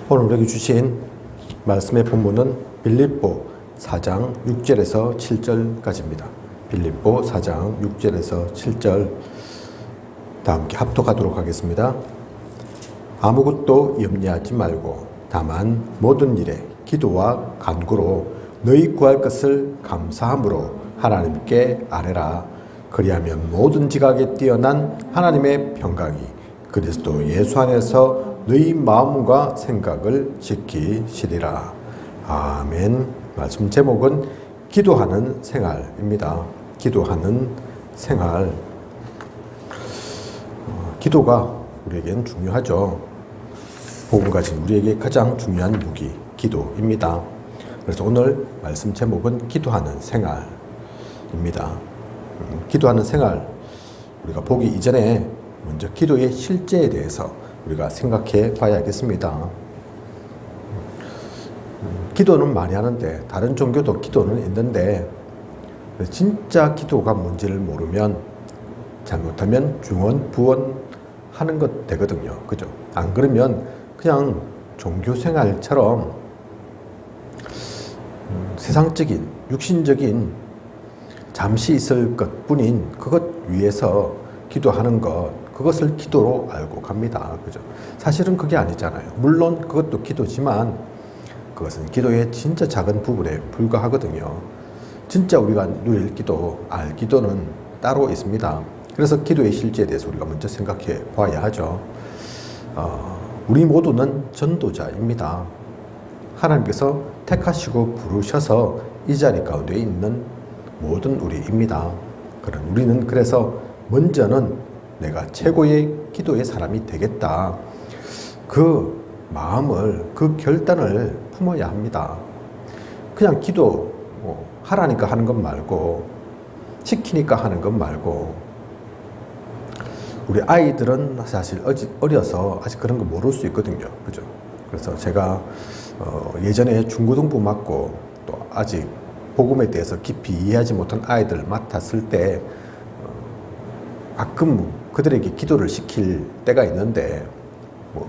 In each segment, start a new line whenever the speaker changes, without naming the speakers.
오늘 우리에게 주신 말씀의 본문은 빌립보 4장 6절에서 7절까지입니다. 빌립보 4장 6절에서 7절 다 함께 합독하도록 하겠습니다. 아무것도 염려하지 말고 다만 모든 일에 기도와 간구로 너희 구할 것을 감사함으로 하나님께 아뢰라. 그리하면 모든 지각에 뛰어난 하나님의 평강이 그리스도 예수 안에서 너희 마음과 생각을 지키시리라. 아멘. 말씀 제목은 기도하는 생활입니다. 기도하는 생활. 기도가 우리에겐 중요하죠. 복음 가진 우리에게 가장 중요한 무기, 기도입니다. 그래서 오늘 말씀 제목은 기도하는 생활입니다. 기도하는 생활, 우리가 보기 이전에 먼저 기도의 실제에 대해서 우리가 생각해 봐야겠습니다. 기도는 많이 하는데, 다른 종교도 기도는 있는데, 진짜 기도가 뭔지를 모르면 잘못하면 중언, 부언 하는 것 되거든요. 그죠? 안 그러면 그냥 종교 생활처럼 세상적인, 육신적인 잠시 있을 것 뿐인 그것 위해서 기도하는 것, 그것을 기도로 알고 갑니다. 그죠? 사실은 그게 아니잖아요. 물론 그것도 기도지만 그것은 기도의 진짜 작은 부분에 불과하거든요. 진짜 우리가 누릴 기도, 알 기도는 따로 있습니다. 그래서 기도의 실제에 대해서 우리가 먼저 생각해 봐야 하죠. 우리 모두는 전도자입니다. 하나님께서 택하시고 부르셔서 이 자리 가운데 있는 모든 우리입니다. 그런 우리는 그래서 먼저는 내가 최고의 기도의 사람이 되겠다. 그 마음을, 그 결단을 품어야 합니다. 그냥 기도 하라니까 하는 것 말고, 시키니까 하는 것 말고, 우리 아이들은 사실 어려서 아직 그런 거 모를 수 있거든요. 그죠? 그래서 제가 예전에 중고등부 맡고 또 아직 복음에 대해서 깊이 이해하지 못한 아이들을 맡았을 때 가끔 그들에게 기도를 시킬 때가 있는데,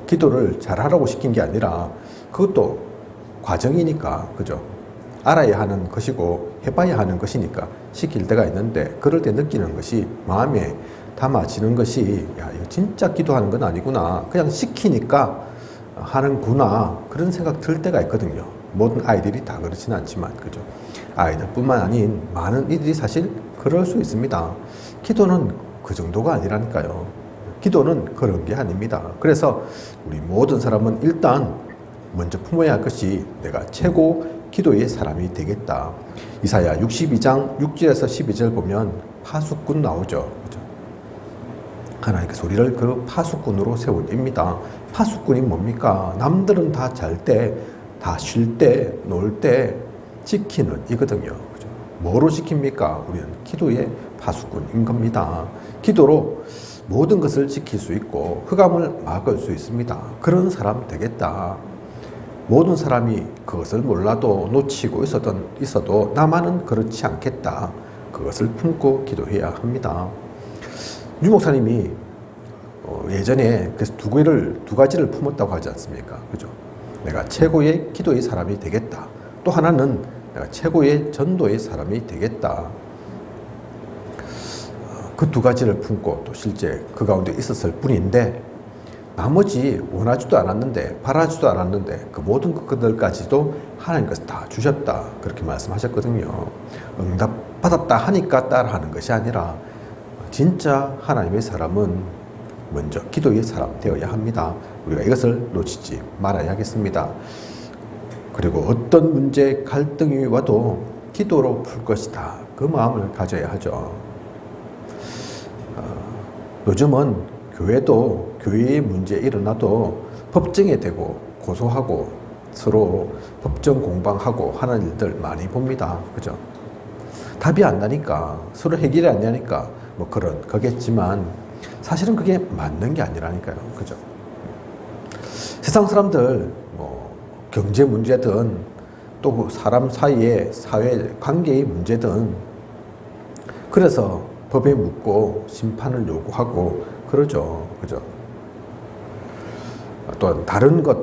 기도를 잘하라고 시킨 게 아니라 그것도 과정이니까, 그죠? 알아야 하는 것이고 해봐야 하는 것이니까 시킬 때가 있는데, 그럴 때 느끼는 것이, 마음에 담아지는 것이, 야, 이거 진짜 기도하는 건 아니구나, 그냥 시키니까 하는구나, 그런 생각 들 때가 있거든요. 모든 아이들이 다 그렇지는 않지만, 그죠? 아이들뿐만 아닌 많은 이들이 사실 그럴 수 있습니다. 기도는 그 정도가 아니라니까요. 기도는 그런 게 아닙니다. 그래서 우리 모든 사람은 일단 먼저 품어야 할 것이, 내가 최고 기도의 사람이 되겠다. 이사야 62장 6절에서 12절 보면 파수꾼 나오죠. 그죠? 하나님께서 우리를 그 파수꾼으로 세우입니다. 파수꾼이 뭡니까? 남들은 다 잘 때, 다 쉴 때, 놀 때 지키는 이거든요. 그죠? 뭐로 지킵니까? 우리는 기도의 파수꾼인 겁니다. 기도로 모든 것을 지킬 수 있고 흑암을 막을 수 있습니다. 그런 사람 되겠다. 모든 사람이 그것을 몰라도 놓치고 있어도 나만은 그렇지 않겠다. 그것을 품고 기도해야 합니다. 유 목사님이 예전에 그래서 두 가지를 품었다고 하지 않습니까? 그죠? 내가 최고의 기도의 사람이 되겠다. 또 하나는 내가 최고의 전도의 사람이 되겠다. 그 두 가지를 품고 또 실제 그 가운데 있었을 뿐인데, 나머지 원하지도 않았는데, 바라지도 않았는데 그 모든 것들까지도 하나님께서 다 주셨다, 그렇게 말씀하셨거든요. 응답받았다 하니까 따라하는 것이 아니라, 진짜 하나님의 사람은 먼저 기도의 사람 되어야 합니다. 우리가 이것을 놓치지 말아야겠습니다. 그리고 어떤 문제, 갈등이 와도 기도로 풀 것이다, 그 마음을 가져야 하죠. 요즘은 교회도, 교회의 문제 일어나도 법정에 대고 고소하고 서로 법정 공방하고 하는 일들 많이 봅니다. 그죠? 답이 안 나니까, 서로 해결이 안 되니까 뭐 그런 거겠지만, 사실은 그게 맞는 게 아니라니까요. 그죠? 세상 사람들 경제 문제든 또 사람 사이의 사회 관계의 문제든, 그래서 법에 묻고 심판을 요구하고 그러죠. 그죠? 또 다른 것,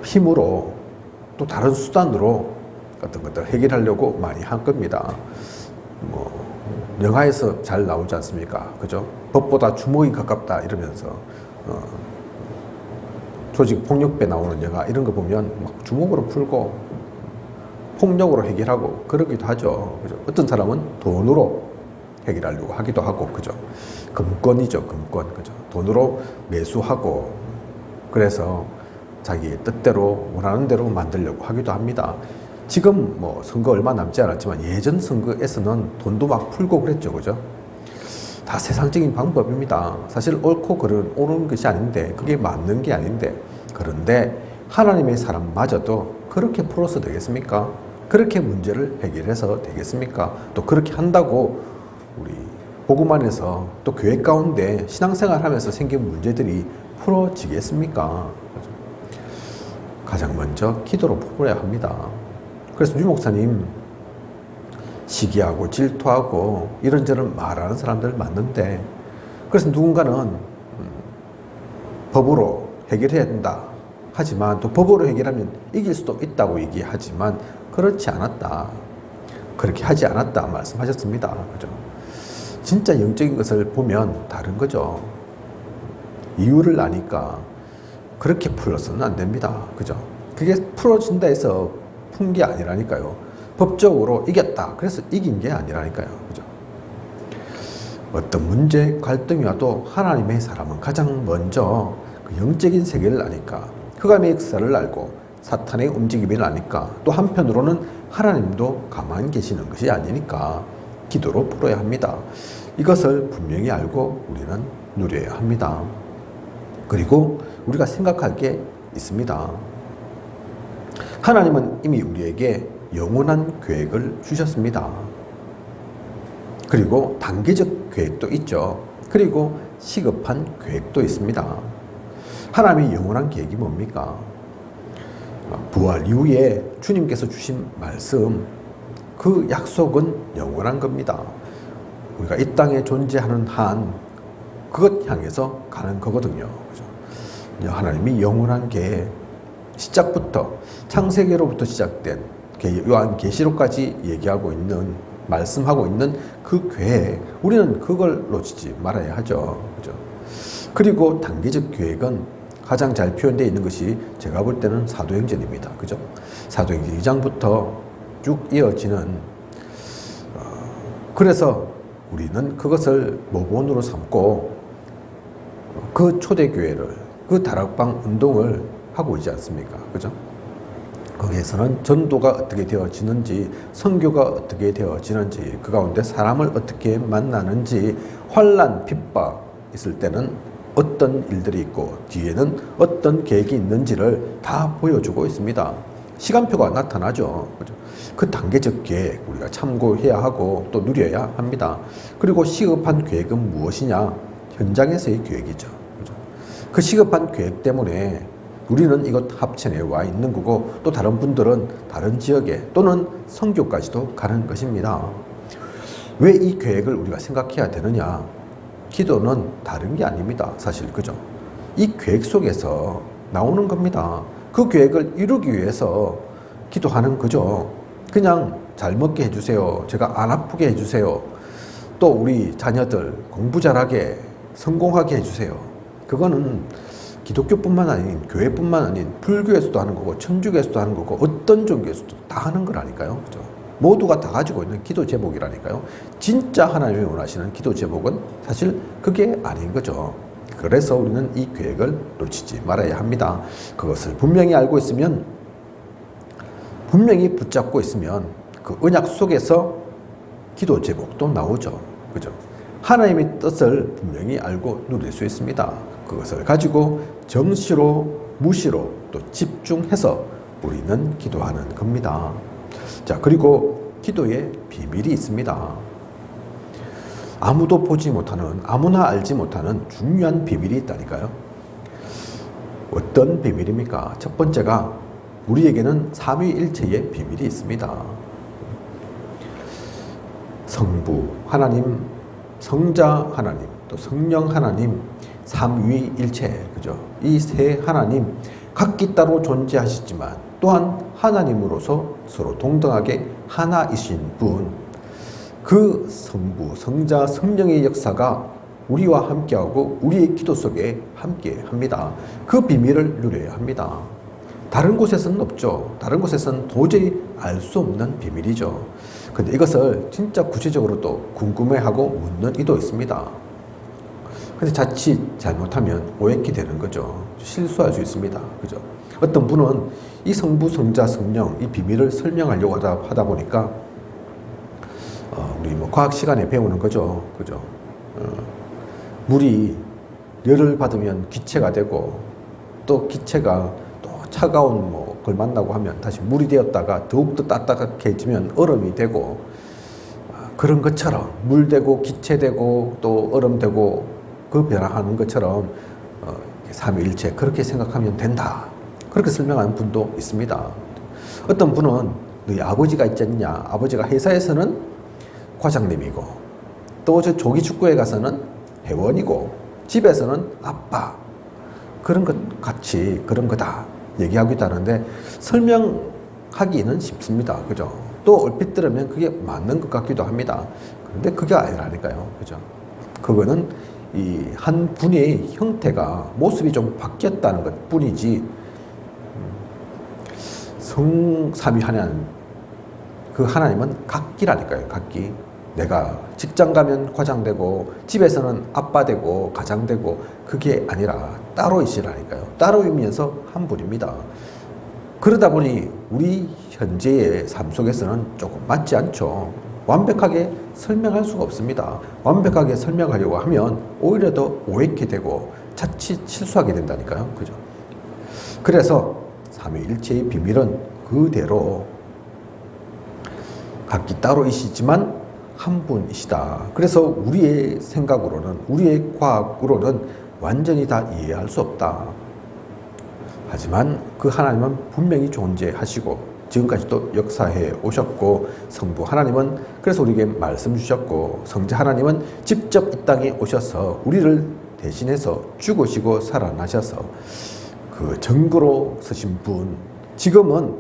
힘으로 또 다른 수단으로 어떤 것들을 해결하려고 많이 한 겁니다. 뭐 영화에서 잘 나오지 않습니까? 그죠? 법보다 주먹이 가깝다 이러면서 조직 폭력배 나오는 영화 이런 거 보면 막 주먹으로 풀고 폭력으로 해결하고 그러기도 하죠. 그죠? 어떤 사람은 돈으로 해결하려고 하기도 하고, 그죠? 금권이죠, 금권, 그죠? 돈으로 매수하고, 그래서 자기 뜻대로 원하는 대로 만들려고 하기도 합니다. 지금 뭐 선거 얼마 남지 않았지만 예전 선거에서는 돈도 막 풀고 그랬죠, 그죠? 다 세상적인 방법입니다. 사실 옳고 그른 옳은 것이 아닌데, 그게 맞는 게 아닌데, 그런데 하나님의 사람마저도 그렇게 풀어서 되겠습니까? 그렇게 문제를 해결해서 되겠습니까? 또 그렇게 한다고 우리 복음 안에서 또 교회 가운데 신앙생활 하면서 생긴 문제들이 풀어지겠습니까? 가장 먼저 기도로 풀어야 합니다. 그래서 유 목사님 시기하고 질투하고 이런저런 말하는 사람들 많는데, 그래서 누군가는 법으로 해결해야 된다 하지만 또 법으로 해결하면 이길 수도 있다고 얘기하지만 그렇지 않았다, 그렇게 하지 않았다 말씀하셨습니다. 그죠? 진짜 영적인 것을 보면 다른 거죠. 이유를 아니까 그렇게 풀어서는 안 됩니다. 그죠? 그게 풀어진다 해서 푼 게 아니라니까요. 법적으로 이겼다 그래서 이긴 게 아니라니까요. 그죠? 어떤 문제 갈등이 와도 하나님의 사람은 가장 먼저 그 영적인 세계를 아니까, 흑암의 역사를 알고 사탄의 움직임을 아니까, 또 한편으로는 하나님도 가만히 계시는 것이 아니니까 기도로 풀어야 합니다. 이것을 분명히 알고 우리는 누려야 합니다. 그리고 우리가 생각할 게 있습니다. 하나님은 이미 우리에게 영원한 계획을 주셨습니다. 그리고 단기적 계획도 있죠. 그리고 시급한 계획도 있습니다. 하나님의 영원한 계획이 뭡니까? 부활 이후에 주님께서 주신 말씀, 그 약속은 영원한 겁니다. 우리가 이 땅에 존재하는 한 그것 향해서 가는 거거든요. 그죠? 하나님이 영원한 계획, 시작부터 창세기로부터 시작된 요한계시록까지 얘기하고 있는, 말씀하고 있는 그 계획, 우리는 그걸 놓치지 말아야 하죠. 그죠? 그리고 단기적 계획은 가장 잘 표현되어 있는 것이 제가 볼 때는 사도행전입니다. 그죠? 사도행전 2장부터 쭉 이어지는, 그래서 우리는 그것을 모본으로 삼고 그 초대교회를, 그 다락방 운동을 하고 있지 않습니까? 그죠? 거기에서는 전도가 어떻게 되어지는지, 선교가 어떻게 되어지는지, 그 가운데 사람을 어떻게 만나는지, 환난, 핍박 있을 때는 어떤 일들이 있고 뒤에는 어떤 계획이 있는지를 다 보여주고 있습니다. 시간표가 나타나죠. 그죠? 그 단계적 계획 우리가 참고해야 하고 또 누려야 합니다. 그리고 시급한 계획은 무엇이냐? 현장에서의 계획이죠. 그죠? 그 시급한 계획 때문에 우리는 이것 합천에 와 있는 거고, 또 다른 분들은 다른 지역에 또는 선교까지도 가는 것입니다. 왜 이 계획을 우리가 생각해야 되느냐? 기도는 다른 게 아닙니다. 사실, 그죠? 이 계획 속에서 나오는 겁니다. 그 계획을 이루기 위해서 기도하는 거죠. 그냥 잘 먹게 해주세요. 제가 안 아프게 해주세요. 또 우리 자녀들 공부 잘하게, 성공하게 해주세요. 그거는 기독교뿐만 아닌, 교회뿐만 아닌 불교에서도 하는 거고 천주교에서도 하는 거고 어떤 종교에서도 다 하는 거라니까요. 그죠? 모두가 다 가지고 있는 기도 제목이라니까요. 진짜 하나님이 원하시는 기도 제목은 사실 그게 아닌 거죠. 그래서 우리는 이 계획을 놓치지 말아야 합니다. 그것을 분명히 알고 있으면, 분명히 붙잡고 있으면 그 언약 속에서 기도 제목도 나오죠. 그죠? 하나님의 뜻을 분명히 알고 누릴 수 있습니다. 그것을 가지고 정시로, 무시로 또 집중해서 우리는 기도하는 겁니다. 자, 그리고 기도에 비밀이 있습니다. 아무도 보지 못하는, 아무나 알지 못하는 중요한 비밀이 있다니까요. 어떤 비밀입니까? 첫 번째가 우리에게는 삼위일체의 비밀이 있습니다. 성부 하나님, 성자 하나님, 또 성령 하나님, 삼위일체, 그죠? 이 세 하나님, 각기 따로 존재하시지만 또한 하나님으로서 서로 동등하게 하나이신 분, 그 성부, 성자, 성령의 역사가 우리와 함께하고 우리의 기도 속에 함께합니다. 그 비밀을 누려야 합니다. 다른 곳에서는 없죠. 다른 곳에서는 도저히 알 수 없는 비밀이죠. 근데 이것을 진짜 구체적으로 또 궁금해하고 묻는 이도 있습니다. 근데 자칫 잘못하면 오해게 되는 거죠. 실수할 수 있습니다. 그죠? 어떤 분은 이 성부, 성자, 성령 이 비밀을 설명하려고 하다 보니까 우리 뭐 과학 시간에 배우는 거죠. 그죠? 물이 열을 받으면 기체가 되고 또 기체가 또 차가운 걸 만나고 하면 다시 물이 되었다가 더욱더 따뜻해지면 얼음이 되고 그런 것처럼 물 되고 기체 되고 또 얼음 되고 그 변화하는 것처럼 삼위일체 그렇게 생각하면 된다. 그렇게 설명하는 분도 있습니다. 어떤 분은 너희 아버지가 있지 않냐. 아버지가 회사에서는 과장님이고 또 저 조기 축구에 가서는 회원이고 집에서는 아빠. 그런 것 같이 그런 거다. 얘기하고 있다는데 설명하기는 쉽습니다. 그죠? 또 얼핏 들으면 그게 맞는 것 같기도 합니다. 그런데 그게 아니라니까요. 그죠? 그거는 이 한 분의 형태가 모습이 좀 바뀌었다는 것 뿐이지 성삼위 하나님 그 하나님은 각기라니까요. 각기. 내가 직장 가면 과장 되고 집에서는 아빠 되고 가장 되고 그게 아니라 따로 있으라니까요. 따로이면서 한 분입니다. 그러다 보니 우리 현재의 삶 속에서는 조금 맞지 않죠. 완벽하게 설명할 수가 없습니다. 완벽하게 설명하려고 하면 오히려 더 오해게 되고 자칫 실수하게 된다니까요. 그죠? 그래서 삼위일체의 비밀은 그대로 각기 따로이시지만 한 분이시다. 그래서 우리의 생각으로는 우리의 과학으로는 완전히 다 이해할 수 없다. 하지만 그 하나님은 분명히 존재하시고 지금까지도 역사해 오셨고 성부 하나님은 그래서 우리에게 말씀 주셨고 성자 하나님은 직접 이 땅에 오셔서 우리를 대신해서 죽으시고 살아나셔서 그 정거로 서신 분 지금은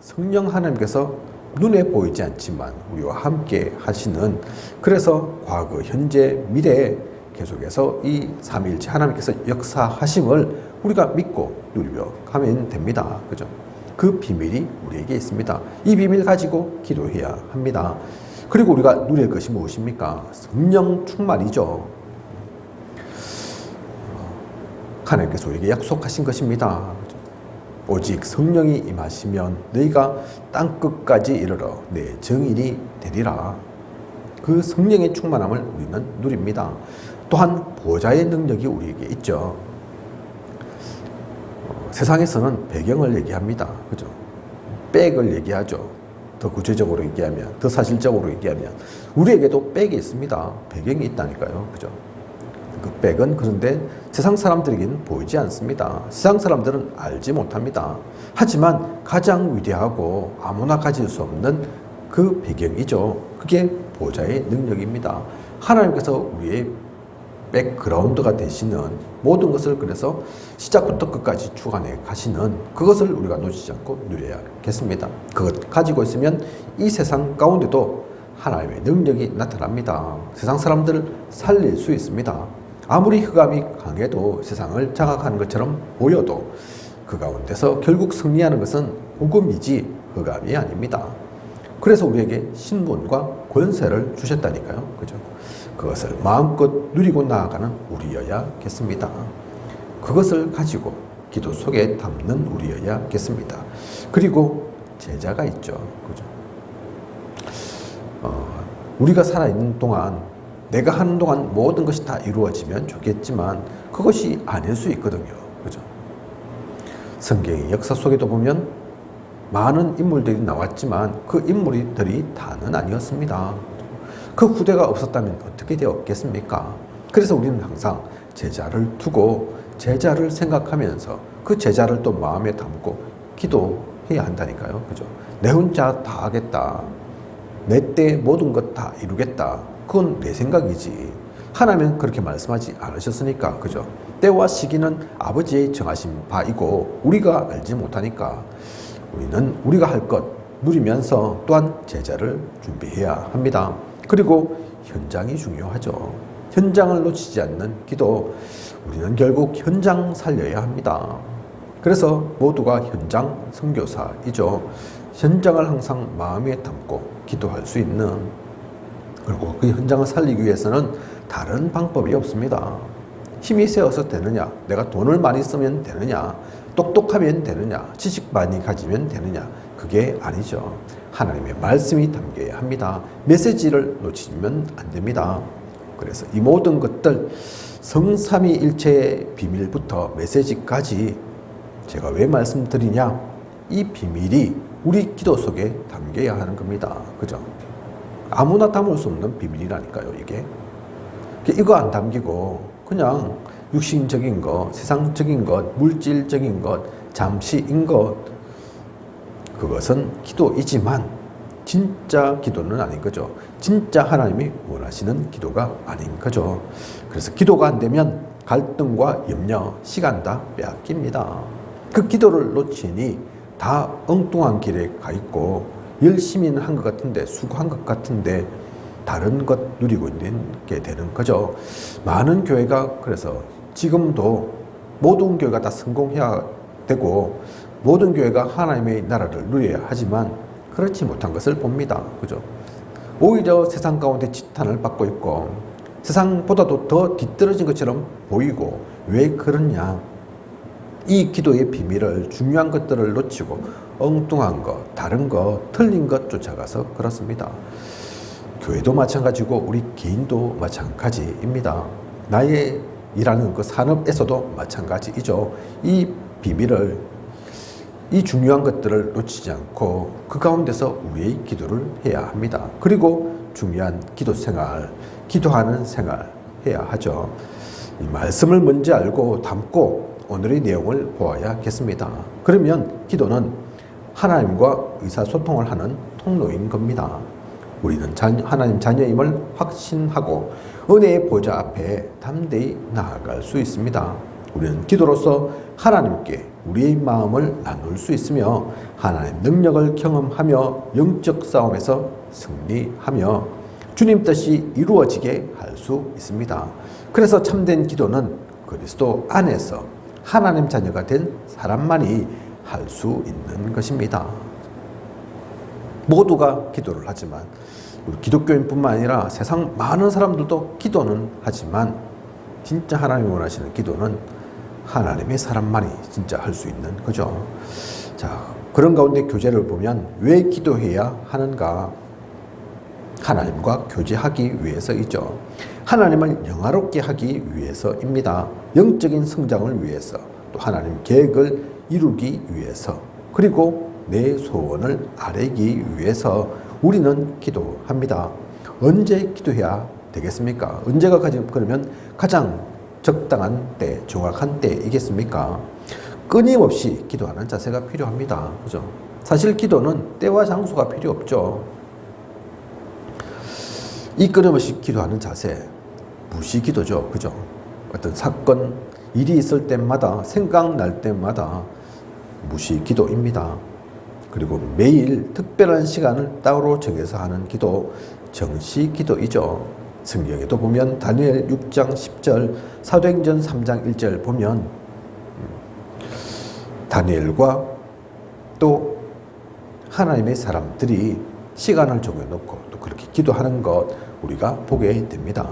성령 하나님께서 눈에 보이지 않지만 우리와 함께 하시는 그래서 과거, 현재, 미래에 계속해서 이 삼위일체 하나님께서 역사하심을 우리가 믿고 누리며 가면 됩니다. 그죠? 그 비밀이 우리에게 있습니다. 이 비밀 가지고 기도해야 합니다. 그리고 우리가 누릴 것이 무엇입니까? 성령 충만이죠. 하나님께서 우리에게 약속하신 것입니다. 오직 성령이 임하시면 너희가 땅끝까지 이르러 내 증인이 되리라. 그 성령의 충만함을 우리는 누립니다. 또한 보좌의 능력이 우리에게 있죠. 세상에서는 배경을 얘기합니다. 그죠? 백을 얘기하죠. 더 구체적으로 얘기하면, 더 사실적으로 얘기하면 우리에게도 백이 있습니다. 배경이 있다니까요. 그죠? 그 백은 그런데 세상 사람들에게는 보이지 않습니다. 세상 사람들은 알지 못합니다. 하지만 가장 위대하고 아무나 가질 수 없는 그 배경이죠. 그게 보좌의 능력입니다. 하나님께서 우리의 백그라운드가 되시는 모든 것을 그래서 시작부터 끝까지 주관해 가시는 그것을 우리가 놓치지 않고 누려야겠습니다. 그것 가지고 있으면 이 세상 가운데도 하나님의 능력이 나타납니다. 세상 사람들을 살릴 수 있습니다. 아무리 흑암이 강해도 세상을 장악하는 것처럼 보여도 그 가운데서 결국 승리하는 것은 복음이지 흑암이 아닙니다. 그래서 우리에게 신분과 권세를 주셨다니까요. 그죠? 그것을 마음껏 누리고 나아가는 우리여야겠습니다. 그것을 가지고 기도 속에 담는 우리여야겠습니다. 그리고 제자가 있죠. 그죠? 우리가 살아있는 동안 내가 하는 동안 모든 것이 다 이루어지면 좋겠지만 그것이 아닐 수 있거든요. 그죠? 성경의 역사 속에도 보면 많은 인물들이 나왔지만 그 인물들이 다는 아니었습니다. 그 후대가 없었다면 어떻게 되었겠습니까? 그래서 우리는 항상 제자를 두고 제자를 생각하면서 그 제자를 또 마음에 담고 기도해야 한다니까요. 그죠? 내 혼자 다 하겠다. 내 때 모든 것 다 이루겠다. 그건 내 생각이지. 하나님은 그렇게 말씀하지 않으셨으니까. 그죠? 때와 시기는 아버지의 정하신 바이고 우리가 알지 못하니까 우리는 우리가 할 것 누리면서 또한 제자를 준비해야 합니다. 그리고 현장이 중요하죠. 현장을 놓치지 않는 기도, 우리는 결국 현장 살려야 합니다. 그래서 모두가 현장 선교사이죠. 현장을 항상 마음에 담고 기도할 수 있는, 그리고 그 현장을 살리기 위해서는 다른 방법이 없습니다. 힘이 세어서 되느냐, 내가 돈을 많이 쓰면 되느냐, 똑똑하면 되느냐, 지식 많이 가지면 되느냐, 그게 아니죠. 하나님의 말씀이 담겨야 합니다. 메시지를 놓치면 안 됩니다. 그래서 이 모든 것들, 성삼위일체의 비밀부터 메시지까지 제가 왜 말씀드리냐, 이 비밀이 우리 기도 속에 담겨야 하는 겁니다. 그죠? 아무나 담을 수 없는 비밀이라니까요, 이게. 이거 안 담기고 그냥 육신적인 것, 세상적인 것, 물질적인 것, 잠시인 것, 그것은 기도이지만 진짜 기도는 아닌 거죠. 진짜 하나님이 원하시는 기도가 아닌 거죠. 그래서 기도가 안 되면 갈등과 염려, 시간 다 빼앗깁니다. 그 기도를 놓치니 다 엉뚱한 길에 가 있고 열심히는 한 것 같은데, 수고한 것 같은데 다른 것 누리고 있는 게 되는 거죠. 많은 교회가 그래서 지금도 모든 교회가 다 성공해야 되고 모든 교회가 하나님의 나라를 누려야 하지만 그렇지 못한 것을 봅니다. 그죠? 오히려 세상 가운데 지탄을 받고 있고 세상보다도 더 뒤떨어진 것처럼 보이고, 왜 그러냐? 이 기도의 비밀을, 중요한 것들을 놓치고 엉뚱한 것, 다른 것, 틀린 것 쫓아가서 그렇습니다. 교회도 마찬가지고 우리 개인도 마찬가지입니다. 나의 일하는 그 산업에서도 마찬가지이죠. 이 비밀을, 이 중요한 것들을 놓치지 않고 그 가운데서 우리의 기도를 해야 합니다. 그리고 중요한 기도 생활, 기도하는 생활 해야 하죠. 이 말씀을 먼저 알고 담고 오늘의 내용을 보아야겠습니다. 그러면 기도는 하나님과 의사소통을 하는 통로인 겁니다. 우리는 하나님 자녀임을 확신하고 은혜의 보좌 앞에 담대히 나아갈 수 있습니다. 우리는 기도로서 하나님께 우리의 마음을 나눌 수 있으며 하나님의 능력을 경험하며 영적 싸움에서 승리하며 주님 뜻이 이루어지게 할 수 있습니다. 그래서 참된 기도는 그리스도 안에서 하나님 자녀가 된 사람만이 할 수 있는 것입니다. 모두가 기도를 하지만 우리 기독교인뿐만 아니라 세상 많은 사람들도 기도는 하지만 진짜 하나님이 원하시는 기도는 하나님의 사람만이 진짜 할 수 있는 거죠. 자, 그런 가운데 교제를 보면 왜 기도해야 하는가? 하나님과 교제하기 위해서이죠. 하나님을 영화롭게 하기 위해서입니다. 영적인 성장을 위해서, 또 하나님 계획을 이루기 위해서, 그리고 내 소원을 아뢰기 위해서 우리는 기도합니다. 언제 기도해야 되겠습니까? 언제가 그러면 가장 적당한 때, 정확한 때이겠습니까? 끊임없이 기도하는 자세가 필요합니다. 그죠? 사실 기도는 때와 장소가 필요 없죠. 이 끊임없이 기도하는 자세, 무시기도죠. 그죠? 어떤 사건, 일이 있을 때마다, 생각날 때마다 무시기도입니다. 그리고 매일 특별한 시간을 따로 정해서 하는 기도, 정시기도이죠. 성경에도 보면 다니엘 6장 10절, 사도행전 3장 1절 보면 다니엘과 또 하나님의 사람들이 시간을 정해놓고 또 그렇게 기도하는 것 우리가 보게 됩니다.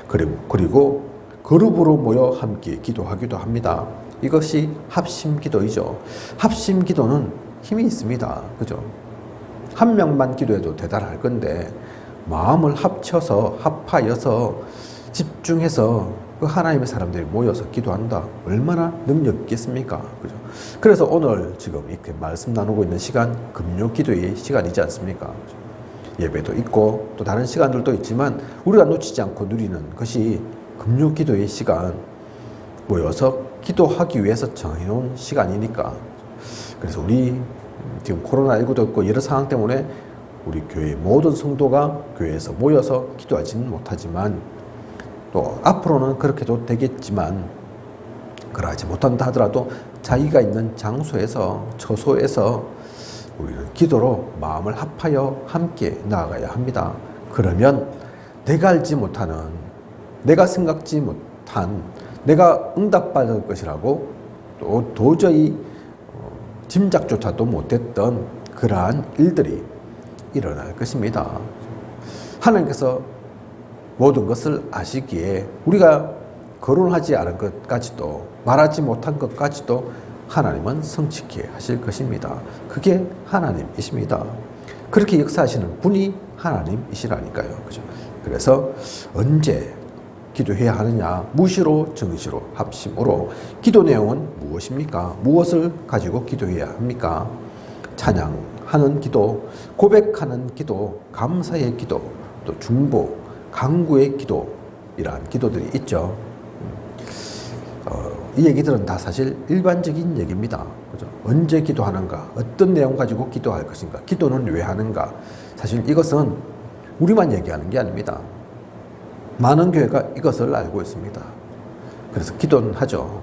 그리고 그룹으로 모여 함께 기도하기도 합니다. 이것이 합심기도이죠. 합심기도는 힘이 있습니다. 그죠? 한 명만 기도해도 대단할 건데 마음을 합쳐서 합하여서 집중해서 그 하나님의 사람들이 모여서 기도한다. 얼마나 능력 있겠습니까? 그죠? 그래서 오늘 지금 이렇게 말씀 나누고 있는 시간, 금요 기도의 시간이지 않습니까? 그죠? 예배도 있고 또 다른 시간들도 있지만 우리가 놓치지 않고 누리는 것이 금요 기도의 시간, 모여서 기도하기 위해서 정해놓은 시간이니까. 그래서 우리 지금 코로나19도 있고 여러 상황 때문에 우리 교회 모든 성도가 교회에서 모여서 기도하지는 못하지만 또 앞으로는 그렇게도 되겠지만 그러하지 못한다 하더라도 자기가 있는 장소에서, 처소에서 우리는 기도로 마음을 합하여 함께 나아가야 합니다. 그러면 내가 알지 못하는, 내가 생각지 못한, 내가 응답받을 것이라고 또 도저히 짐작조차도 못했던 그러한 일들이 일어날 것입니다. 하나님께서 모든 것을 아시기에 우리가 거론하지 않은 것까지도, 말하지 못한 것까지도 하나님은 성취케 하실 것입니다. 그게 하나님이십니다. 그렇게 역사하시는 분이 하나님이시라니까요. 그죠? 그래서 언제 기도해야 하느냐? 무시로, 정시로, 합심으로. 기도 내용은 무엇입니까? 무엇을 가지고 기도해야 합니까? 찬양하는 기도, 고백하는 기도, 감사의 기도, 또 중보, 간구의 기도, 이러한 기도들이 있죠. 이 얘기들은 다 사실 일반적인 얘기입니다. 그죠? 언제 기도하는가? 어떤 내용 가지고 기도할 것인가? 기도는 왜 하는가? 사실 이것은 우리만 얘기하는 게 아닙니다. 많은 교회가 이것을 알고 있습니다. 그래서 기도는 하죠.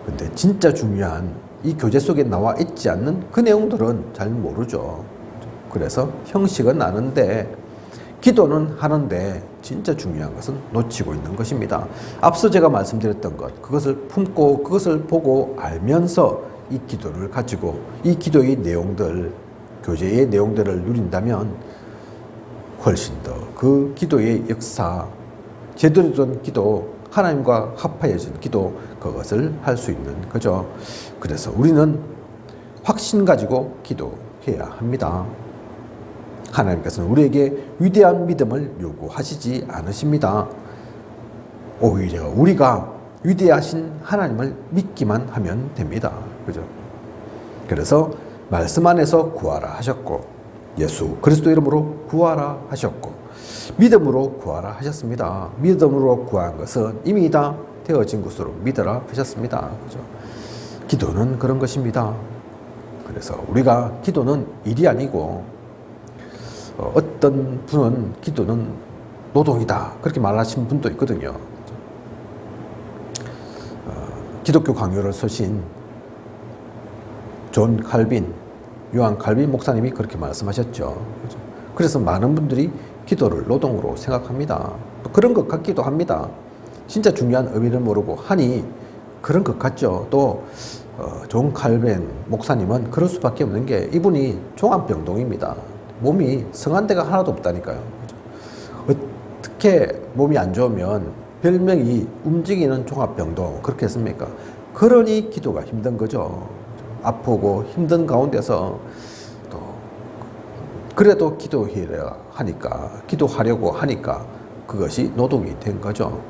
근데 진짜 중요한 이 교재 속에 나와 있지 않는 그 내용들은 잘 모르죠. 그래서 형식은 아는데 기도는 하는데 진짜 중요한 것은 놓치고 있는 것입니다. 앞서 제가 말씀드렸던 것, 그것을 품고 그것을 보고 알면서 이 기도를 가지고 이 기도의 내용들, 교재의 내용들을 누린다면 훨씬 더 그 기도의 역사, 제대로 된 기도, 하나님과 합하여진 기도, 그것을 할 수 있는 거죠. 그래서 우리는 확신 가지고 기도해야 합니다. 하나님께서는 우리에게 위대한 믿음을 요구하시지 않으십니다. 오히려 우리가 위대하신 하나님을 믿기만 하면 됩니다. 그죠? 그래서 말씀 안에서 구하라 하셨고, 예수 그리스도 이름으로 구하라 하셨고, 믿음으로 구하라 하셨습니다. 믿음으로 구한 것은 이미 다 되어진 것으로 믿으라 하셨습니다. 그죠? 기도는 그런 것입니다. 그래서 우리가 기도는 일이 아니고, 어떤 분은 기도는 노동이다, 그렇게 말하신 분도 있거든요. 기독교 강요를 서신 존 칼빈, 요한 칼빈 목사님이 그렇게 말씀하셨죠. 그래서 많은 분들이 기도를 노동으로 생각합니다. 그런 것 같기도 합니다. 진짜 중요한 의미를 모르고 하니 그런 것 같죠. 또 존 칼빈 목사님은 그럴 수밖에 없는 게 이분이 종합병동입니다. 몸이 성한 데가 하나도 없다니까요. 어떻게 몸이 안 좋으면 별명이 움직이는 종합병동, 그렇게 했습니까? 그러니 기도가 힘든 거죠. 아프고 힘든 가운데서 또 그래도 기도하려고 하니까 그것이 노동이 된 거죠.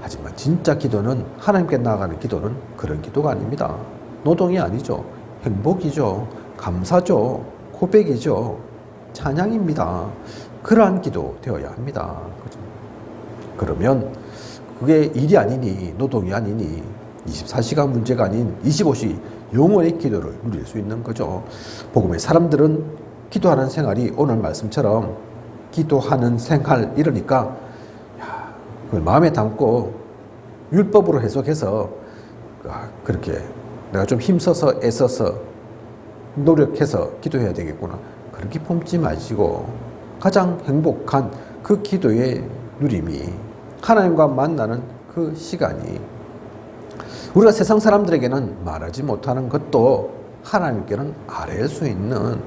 하지만 진짜 기도는, 하나님께 나아가는 기도는 그런 기도가 아닙니다. 노동이 아니죠. 행복이죠. 감사죠. 고백이죠. 찬양입니다. 그러한 기도 되어야 합니다. 그죠? 그러면 그게 일이 아니니, 노동이 아니니, 24시간 문제가 아닌 25시 영원의 기도를 누릴 수 있는 거죠. 복음의 사람들은 기도하는 생활이 오늘 말씀처럼 기도하는 생활, 이러니까 그걸 마음에 담고 율법으로 해석해서 그렇게 내가 좀 힘써서 애써서 노력해서 기도해야 되겠구나, 그렇게 품지 마시고 가장 행복한 그 기도의 누림이, 하나님과 만나는 그 시간이, 우리가 세상 사람들에게는 말하지 못하는 것도 하나님께는 아뢰일 수 있는,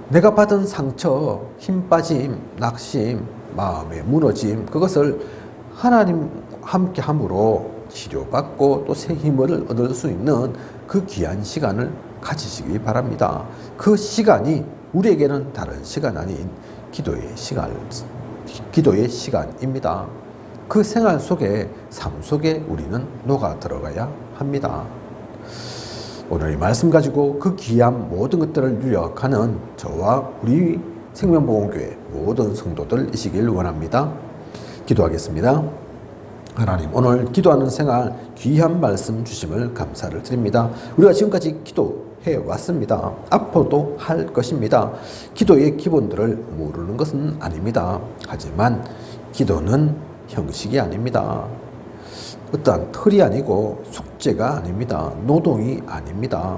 내가 받은 상처, 힘 빠짐, 낙심, 마음의 무너짐, 그것을 하나님 함께 함으로 치료받고 또 새 힘을 얻을 수 있는 그 귀한 시간을 가지시기 바랍니다. 그 시간이 우리에게는 다른 시간 아닌 기도의 시간입니다. 그 생활 속에, 삶 속에 우리는 녹아 들어가야 합니다. 오늘 이 말씀 가지고 그 귀한 모든 것들을 누려가는 저와 우리 생명보험교회 모든 성도들이시길 원합니다. 기도하겠습니다. 하나님, 오늘 기도하는 생활 귀한 말씀 주심을 감사를 드립니다. 우리가 지금까지 기도해 왔습니다. 앞으로도 할 것입니다. 기도의 기본들을 모르는 것은 아닙니다. 하지만 기도는 형식이 아닙니다. 어떠한 틀이 아니고 숙제가 아닙니다. 노동이 아닙니다.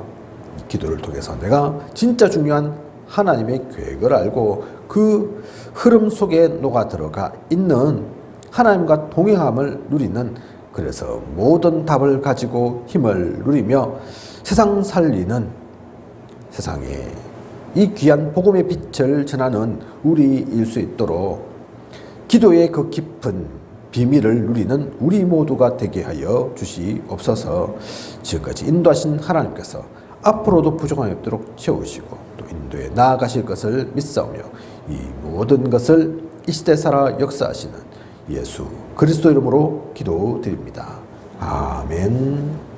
이 기도를 통해서 내가 진짜 중요한 하나님의 계획을 알고 그 흐름 속에 녹아 들어가 있는 하나님과 동행함을 누리는, 그래서 모든 답을 가지고 힘을 누리며 세상 살리는, 세상에 이 귀한 복음의 빛을 전하는 우리일 수 있도록 기도의 그 깊은 비밀을 누리는 우리 모두가 되게 하여 주시옵소서. 지금까지 인도하신 하나님께서 앞으로도 부족함이 없도록 채우시고 또 인도에 나아가실 것을 믿사오며 이 모든 것을 이 시대 살아 역사하시는 예수 그리스도 이름으로 기도드립니다. 아멘.